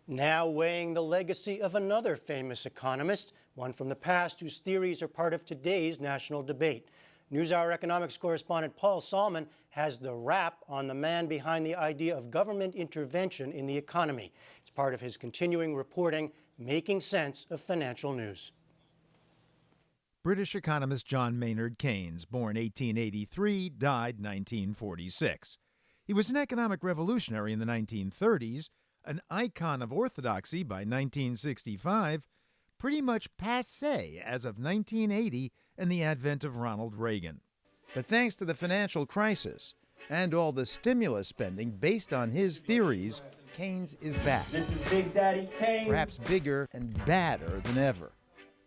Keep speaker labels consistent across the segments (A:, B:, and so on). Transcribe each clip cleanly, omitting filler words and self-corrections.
A: Now weighing the legacy of another famous economist, one from the past whose theories are part of today's national debate. NewsHour economics correspondent Paul Salman has the wrap on the man behind the idea of government intervention in the economy. It's part of his continuing reporting, Making Sense of Financial News.
B: British economist John Maynard Keynes, born 1883, died 1946. He was an economic revolutionary in the 1930s, an icon of orthodoxy by 1965, pretty much passé as of 1980 and the advent of Ronald Reagan. But thanks to the financial crisis and all the stimulus spending based on his theories, Keynes is back.
C: This is Big Daddy Keynes.
B: Perhaps bigger and badder than ever.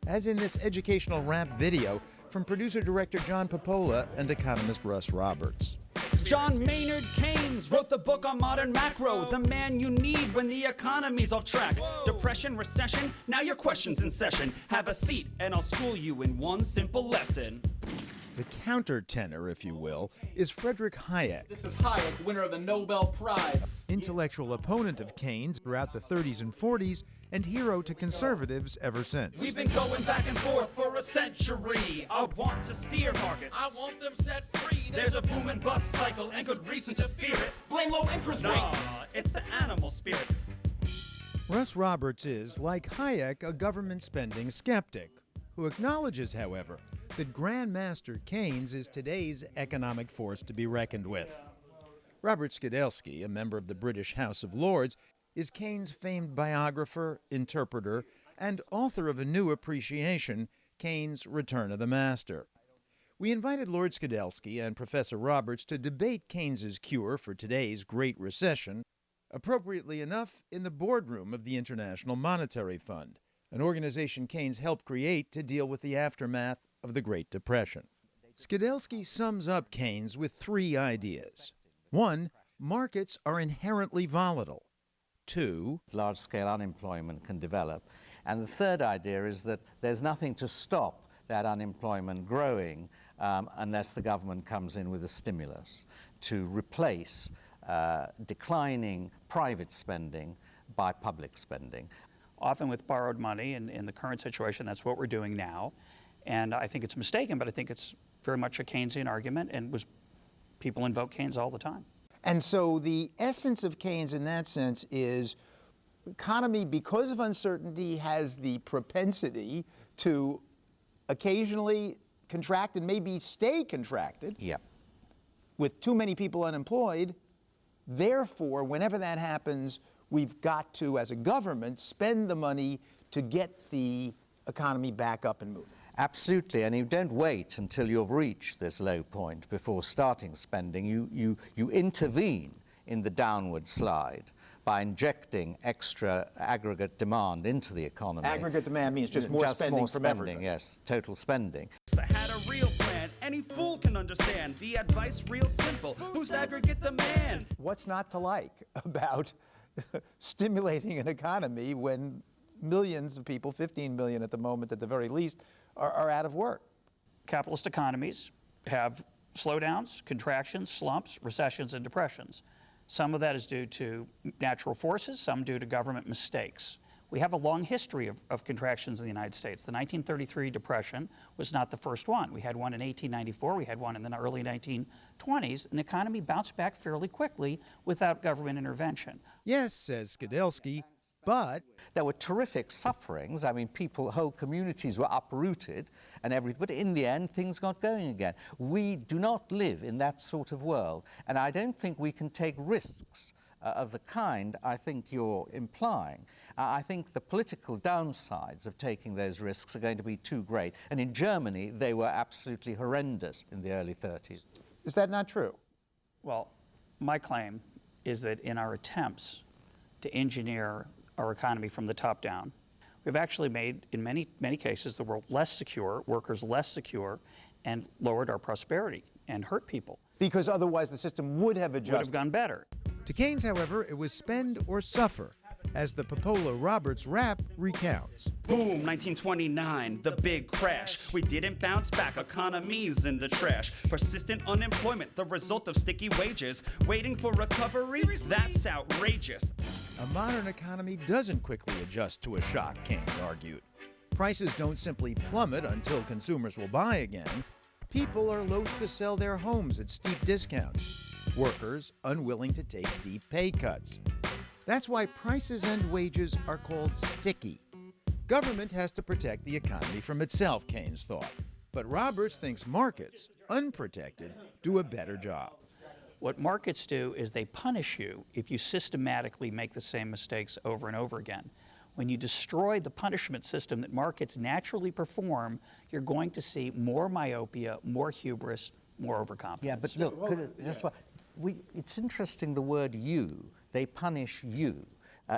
B: As in this educational rap video from producer-director John Popola and economist Russ Roberts.
C: John Maynard Keynes wrote the book on modern macro, the man you need when the economy's off track. Depression, recession, now your question's in session. Have a seat and I'll school you in one simple lesson.
B: The countertenor, if you will, is Frederick Hayek.
D: This is Hayek, winner of the Nobel Prize.
B: Intellectual opponent of Keynes throughout the 30s and 40s and hero to conservatives ever since.
C: We've been going back and forth for a century. I want to steer markets.
D: I want them set free.
C: There's a boom and bust cycle and good reason to fear it.
D: Blame low interest rates.
C: Nah, it's the animal spirit.
B: Russ Roberts is, like Hayek, a government spending skeptic, who acknowledges, however, that Grandmaster Keynes is today's economic force to be reckoned with. Robert Skidelsky, a member of the British House of Lords, is Keynes' famed biographer, interpreter, and author of a new appreciation, Keynes' Return of the Master. We invited Lord Skidelsky and Professor Roberts to debate Keynes' cure for today's Great Recession, appropriately enough, in the boardroom of the International Monetary Fund, an organization Keynes helped create to deal with the aftermath of the Great Depression. Skidelsky sums up Keynes with three ideas. 1. Markets are inherently volatile. 2.
E: Large-scale unemployment can develop. And the third idea is that there's nothing to stop that unemployment growing unless the government comes in with a stimulus to replace declining private spending by public spending.
F: Often with borrowed money, and in the current situation, that's what we're doing now. And I think it's mistaken, but I think it's very much a Keynesian argument, and people invoke Keynes all the time.
B: And so the essence of Keynes in that sense is economy, because of uncertainty, has the propensity to occasionally contract and maybe stay contracted.
E: Yep.
B: With too many people unemployed. Therefore, whenever that happens, we've got to, as a government, spend the money to get the economy back up and moving.
E: Absolutely, and you don't wait until you've reached this low point before starting spending. You intervene in the downward slide by injecting extra aggregate demand into the economy.
B: Aggregate demand means just more spending from everyone.
E: Yes, total spending.
C: I had a real plan, any fool can understand. The advice real simple, boost aggregate demand.
B: What's not to like about stimulating an economy when millions of people, 15 million at the moment at the very least, are out of work?
F: Capitalist economies have slowdowns, contractions, slumps, recessions, and depressions. Some of that is due to natural forces, some due to government mistakes. We have a long history of contractions in the United States. The 1933 Depression was not the first one. We had one in 1894, we had one in the early 1920s, and the economy bounced back fairly quickly without government intervention.
B: Yes, says Skidelsky, but
E: there were terrific sufferings. I mean, whole communities were uprooted and everything. But in the end, things got going again. We do not live in that sort of world. And I don't think we can take risks of the kind I think you're implying. I think the political downsides of taking those risks are going to be too great. And in Germany, they were absolutely horrendous in the early 30s.
B: Is that not true?
F: Well, my claim is that in our attempts to engineer our economy from the top down, we've actually made, in many cases, the world less secure, workers less secure, and lowered our prosperity and hurt people.
B: Because otherwise the system would have adjusted.
F: Would have gone better.
B: To Keynes, however, it was spend or suffer, as the Popola-Roberts rap recounts.
C: Boom, 1929, the big crash. We didn't bounce back, economy's in the trash. Persistent unemployment, the result of sticky wages. Waiting for recovery, that's outrageous.
B: A modern economy doesn't quickly adjust to a shock, Keynes argued. Prices don't simply plummet until consumers will buy again. People are loath to sell their homes at steep discounts. Workers unwilling to take deep pay cuts. That's why prices and wages are called sticky. Government has to protect the economy from itself, Keynes thought. But Roberts thinks markets, unprotected, do a better job.
F: What markets do is they punish you if you systematically make the same mistakes over and over again. When you destroy the punishment system that markets naturally perform, you're going to see more myopia, more hubris, more overconfidence.
E: Yeah, but look, it's interesting the word you. They punish you.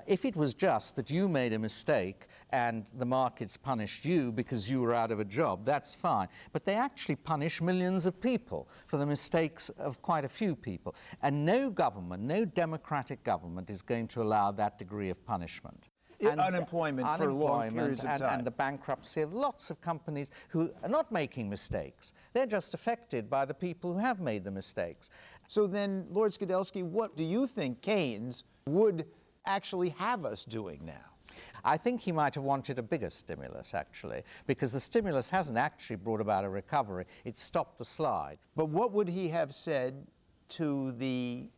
E: If it was just that you made a mistake and the markets punished you because you were out of a job, that's fine. But they actually punish millions of people for the mistakes of quite a few people. And no government, no democratic government is going to allow that degree of punishment. And
B: unemployment for long periods of time.
E: And the bankruptcy of lots of companies who are not making mistakes. They're just affected by the people who have made the mistakes.
B: So then, Lord Skidelsky, what do you think Keynes would actually have us doing now?
E: I think he might have wanted a bigger stimulus, actually, because the stimulus hasn't actually brought about a recovery. It's stopped the slide.
B: But what would he have said to the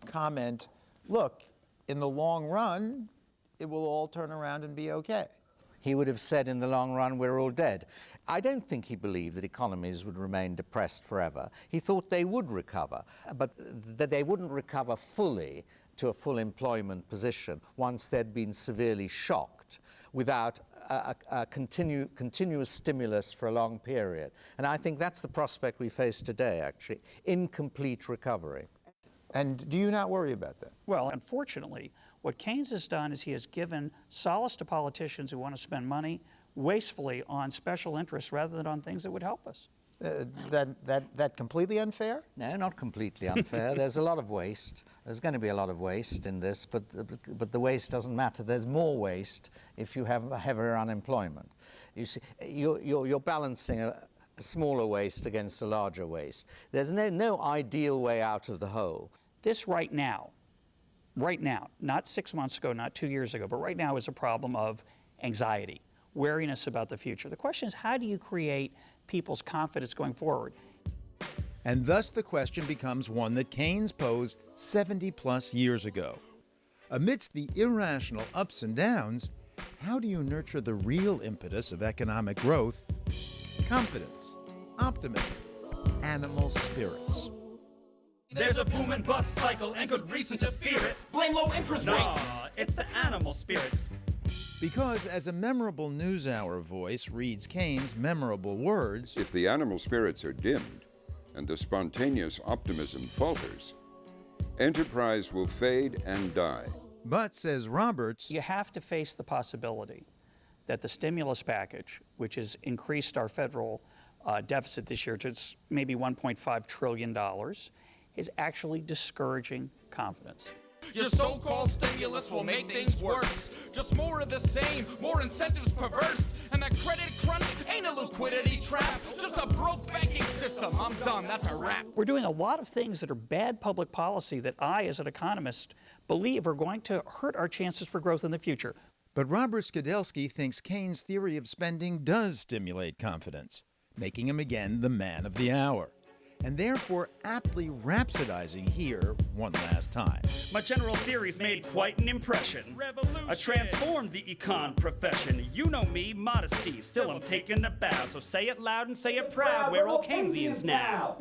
B: comment, look, in the long run, it will all turn around and be okay?
E: He would have said in the long run, we're all dead. I don't think he believed that economies would remain depressed forever. He thought they would recover, but that they wouldn't recover fully to a full employment position once they'd been severely shocked without a continuous stimulus for a long period. And I think that's the prospect we face today, actually, incomplete recovery.
B: And do you not worry about that?
F: Well, unfortunately, what Keynes has done is he has given solace to politicians who want to spend money wastefully on special interests rather than on things that would help us.
B: That completely unfair?
E: No, not completely unfair. There's a lot of waste. There's going to be a lot of waste in this, but the waste doesn't matter. There's more waste if you have heavier unemployment. You see, you're balancing a smaller waste against a larger waste. There's no ideal way out of the hole.
F: This right now, not 6 months ago, not 2 years ago, but right now is a problem of anxiety, wariness about the future. The question is, how do you create people's confidence going forward?
B: And thus the question becomes one that Keynes posed 70-plus years ago. Amidst the irrational ups and downs, how do you nurture the real impetus of economic growth? Confidence, optimism, animal spirits.
C: There's a boom and bust cycle and good reason to fear it.
D: Blame low interest rates.
C: Nah, it's the animal spirits.
B: Because as a memorable NewsHour voice reads Keynes' memorable words,
G: if the animal spirits are dimmed and the spontaneous optimism falters, enterprise will fade and die.
B: but, says Roberts,
F: you have to face the possibility that the stimulus package, which has increased our federal deficit this year to maybe $1.5 trillion, is actually discouraging confidence.
D: Your so-called stimulus will make things worse. Just more of the same, more incentives perverse. And that credit crunch ain't a liquidity trap, just a broke banking system. I'm done, that's a wrap.
F: We're doing a lot of things that are bad public policy that I, as an economist, believe are going to hurt our chances for growth in the future.
B: But Robert Skidelsky thinks Keynes' theory of spending does stimulate confidence, making him again the man of the hour, and therefore aptly rhapsodizing here one last time.
C: My general theories made quite an impression. I transformed the econ profession. You know me, modesty, still I'm taking a bow. So say it loud and say it proud, we're all Keynesians now.